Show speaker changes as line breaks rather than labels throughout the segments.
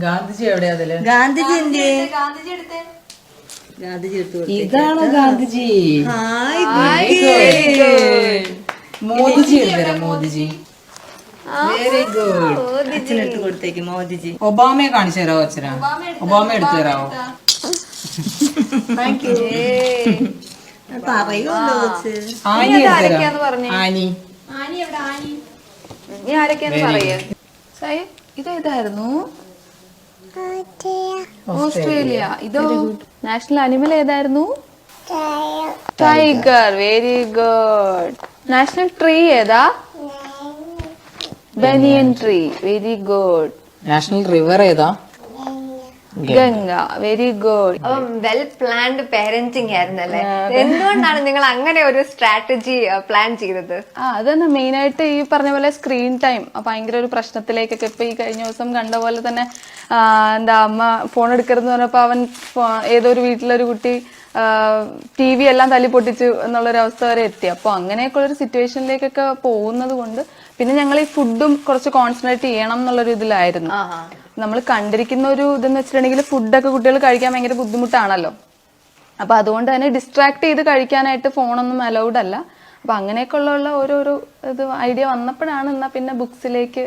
ഗാന്ധിജി എവിടെയാ അതില്?
ഗാന്ധിജി എന്തേ?
ഇതാണ് ഗാന്ധിജി. മോദിജി എടുത്തരാം. Modiji very good.
അച്ഛനെടുത്ത് കൊടുത്തേക്ക് മോദിജി.
ഒബാമയെ കാണിച്ചു തരാമോ അച്ഛനാ? ഒബാമ എടുത്തു തരാമോ? Thank you.
പറയുമല്ലോ കൊച്ച്.
ആനി എടുത്തരാം. ആനി
ഇതേതായിരുന്നു? ഓസ്ട്രേലിയ. ഇതോ നാഷണൽ അനിമൽ ഏതായിരുന്നു? Tiger. Very good. National tree ഏതാ? Banyan tree. Very good.
National river ഏതാ?
Ganga. Very good.
Well planned parenting ആയിരുന്നല്ലേ? എന്തുകൊണ്ടാണ് നിങ്ങൾ അങ്ങനെ ഒരു സ്ട്രാറ്റജി പ്ലാൻ ചെയ്തത്?
അതന്നെ മെയിൻ ആയിട്ട് ഈ പറഞ്ഞ പോലെ സ്ക്രീൻ ടൈം ഭയങ്കര ഒരു പ്രശ്നത്തിലേക്കൊക്കെ ഇപ്പൊ ഈ കഴിഞ്ഞ ദിവസം കണ്ട പോലെ തന്നെ എന്താ അമ്മ ഫോൺ എടുക്കരുതെന്ന് പറഞ്ഞപ്പോ അവൻ ഏതോ ഒരു വീട്ടിലൊരു കുട്ടി TV എല്ലാം തല്ലി പൊട്ടിച്ചു എന്നുള്ളൊരവസ്ഥ വരെ എത്തി. അപ്പൊ അങ്ങനെയൊക്കെ ഉള്ളൊരു സിറ്റുവേഷനിലേക്കൊക്കെ പോകുന്നത് കൊണ്ട് പിന്നെ ഞങ്ങൾ ഈ ഫുഡും കുറച്ച് കോൺസെൻട്രേറ്റ് ചെയ്യണം എന്നുള്ളൊരു ഇതിലായിരുന്നു. നമ്മൾ കണ്ടിരിക്കുന്ന ഒരു ഇതെന്ന് വെച്ചിട്ടുണ്ടെങ്കിൽ ഫുഡൊക്കെ കുട്ടികൾ കഴിക്കാൻ ഭയങ്കര ബുദ്ധിമുട്ടാണല്ലോ. അപ്പൊ അതുകൊണ്ട് തന്നെ ഡിസ്ട്രാക്ട് ചെയ്ത് കഴിക്കാനായിട്ട് ഫോണൊന്നും അലൗഡ് അല്ല. അപ്പൊ അങ്ങനെയൊക്കെ ഉള്ള ഓരോരോ ഇത് ഐഡിയ വന്നപ്പോഴാണ് എന്നാ പിന്നെ ബുക്സിലേക്ക്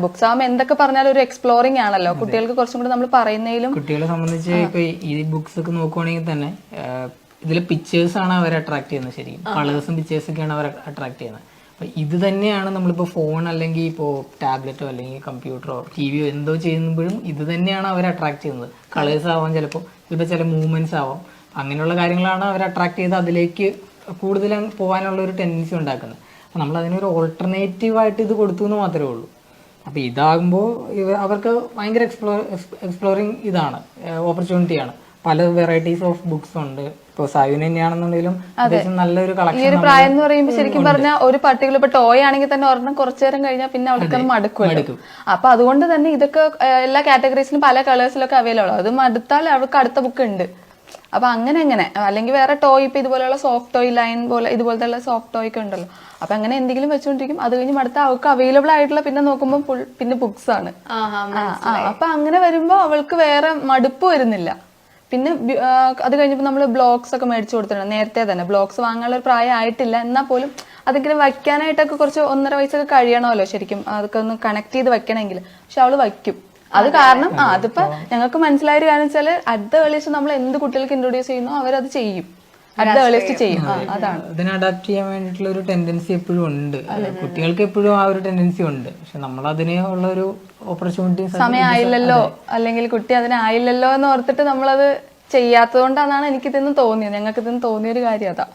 ബുക്സ് ആകുമ്പോൾ എന്തൊക്കെ പറഞ്ഞാലും ഒരു എക്സ്പ്ലോറിംഗ് ആണല്ലോ. കുട്ടികൾക്ക് കുറച്ചും കൂടെ നമ്മൾ പറയുന്നതിലും
കുട്ടികളെ സംബന്ധിച്ച് ഇപ്പൊ ഈ ബുക്സ് ഒക്കെ നോക്കുവാണെങ്കിൽ തന്നെ ഇതിൽ പിക്ചേഴ്സ് ആണ് അവരെ അട്രാക്ട് ചെയ്യുന്നത്. ശരിക്കും കളേഴ്സും പിക്ചേഴ്സ് ഒക്കെയാണ് അവരെ അട്രാക്ട് ചെയ്യുന്നത്. അപ്പൊ ഇത് തന്നെയാണ് നമ്മളിപ്പോ ഫോൺ അല്ലെങ്കിൽ ഇപ്പോ ടാബ്ലറ്റോ അല്ലെങ്കിൽ കമ്പ്യൂട്ടറോ TVയോ എന്തോ ചെയ്യുമ്പോഴും ഇത് തന്നെയാണ് അവരെ അട്രാക്ട് ചെയ്യുന്നത്. കളേഴ്സ് ആവാം, ചിലപ്പോൾ ചില മൂവ്മെന്റ്സ് ആവാം. അങ്ങനെയുള്ള കാര്യങ്ങളാണ് അവരെ അട്രാക്ട് ചെയ്ത് അതിലേക്ക് കൂടുതൽ പോകാനുള്ള ഒരു ടെൻഡൻസി ഉണ്ടാക്കുന്നത്. അപ്പൊ നമ്മൾ അതിനൊരു ഓൾട്ടർനേറ്റീവ് ആയിട്ട് ഇത് കൊടുത്തു എന്ന് മാത്രമേ ഉള്ളൂ. അപ്പൊ ഇതാകുമ്പോൾ അവർക്ക് ഭയങ്കര എക്സ്പ്ലോറിങ് ഇതാണ്, ഓപ്പർച്യൂണിറ്റിയാണ്. പല വെറൈറ്റീസ് ഓഫ് ബുക്സ് ഉണ്ട്. ഇപ്പൊ സായുന് തന്നെയാണെന്നുണ്ടെങ്കിലും നല്ലൊരു കളക്ഷൻ.
ഈ ഒരു പ്രായം എന്ന് പറയുമ്പോൾ ശരിക്കും പറഞ്ഞാൽ ഒരു പർട്ടിക്കുലർ ഇപ്പൊ ടോയ് ആണെങ്കിൽ തന്നെ ഒരെണ്ണം കുറച്ചു നേരം കഴിഞ്ഞാൽ പിന്നെ അവർക്ക് മടുക്കും. അപ്പൊ അതുകൊണ്ട് തന്നെ ഇതൊക്കെ എല്ലാ കാറ്റഗറീസിലും പല കളേഴ്സിലൊക്കെ അവൈലബിൾ ആണ്. അത് മടുത്താൽ അവർക്ക് അടുത്ത ബുക്ക് ഉണ്ട്. അപ്പൊ അങ്ങനെ അല്ലെങ്കിൽ വേറെ ടോയ് ഇപ്പൊ ഇതുപോലെയുള്ള സോഫ്റ്റ് ടോയ് ലൈൻ പോലെ ഇതുപോലത്തെ സോഫ്റ്റ് ടോയ് ഒക്കെ ഉണ്ടല്ലോ. അപ്പൊ അങ്ങനെ എന്തെങ്കിലും വെച്ചോണ്ടിരിക്കും. അത് കഴിഞ്ഞ് അടുത്ത അവർക്ക് അവൈലബിൾ ആയിട്ടുള്ള പിന്നെ നോക്കുമ്പോൾ പിന്നെ ബുക്സ് ആണ്. അപ്പൊ അങ്ങനെ വരുമ്പോ അവൾക്ക് വേറെ മടുപ്പ് വരുന്നില്ല. പിന്നെ അത് കഴിഞ്ഞപ്പോ നമ്മള് ബ്ലോഗ്സ് ഒക്കെ മേടിച്ചു കൊടുത്തിട്ടുണ്ട്. നേരത്തെ തന്നെ ബ്ലോഗ്സ് വാങ്ങാനുള്ള ഒരു പ്രായം ആയിട്ടില്ല. എന്നാൽ പോലും അതിങ്ങനെ വയ്ക്കാനായിട്ടൊക്കെ കുറച്ച് 1.5 വയസ്സൊക്കെ കഴിയണമല്ലോ ശരിക്കും അതൊക്കെ ഒന്ന് കണക്ട് ചെയ്ത് വെക്കണമെങ്കിൽ. പക്ഷെ അവള് വയ്ക്കും. അത് കാരണം അതിപ്പോ ഞങ്ങൾക്ക് മനസ്സിലായ ഒരു കാര്യം വെച്ചാല് അറ്റ് ദ ഏർലിയസ്റ്റ് നമ്മൾ എന്ത് കുട്ടികൾക്ക് ഇൻട്രൊഡ്യൂസ് ചെയ്യുന്നോ അവരത് ചെയ്യും. അറ്റ് ദ ഏർലിയസ്റ്റ് ചെയ്യും. അതാണ്
അതിനെ അഡാപ്റ്റ് ചെയ്യാൻ വേണ്ടിയിട്ടുള്ള ഒരു ടെൻഡൻസി എപ്പോഴും ഉണ്ട്. കുട്ടികൾക്ക് എപ്പോഴും ആ ഒരു ടെൻഡൻസി ഉണ്ട്. പക്ഷെ നമ്മൾ അതിനെ ഉള്ള ഒരു ഓപ്പർച്യൂണിറ്റി
സമയമായില്ലല്ലോ അല്ലെങ്കിൽ കുട്ടി അതിനായില്ലല്ലോ എന്ന് ഓർത്തിട്ട് നമ്മളത് ചെയ്യാത്തത് കൊണ്ടാണ് എനിക്കിതെന്ന് തോന്നിയത്. ഞങ്ങൾക്ക് ഇതെന്ന് തോന്നിയൊരു കാര്യം അതാ.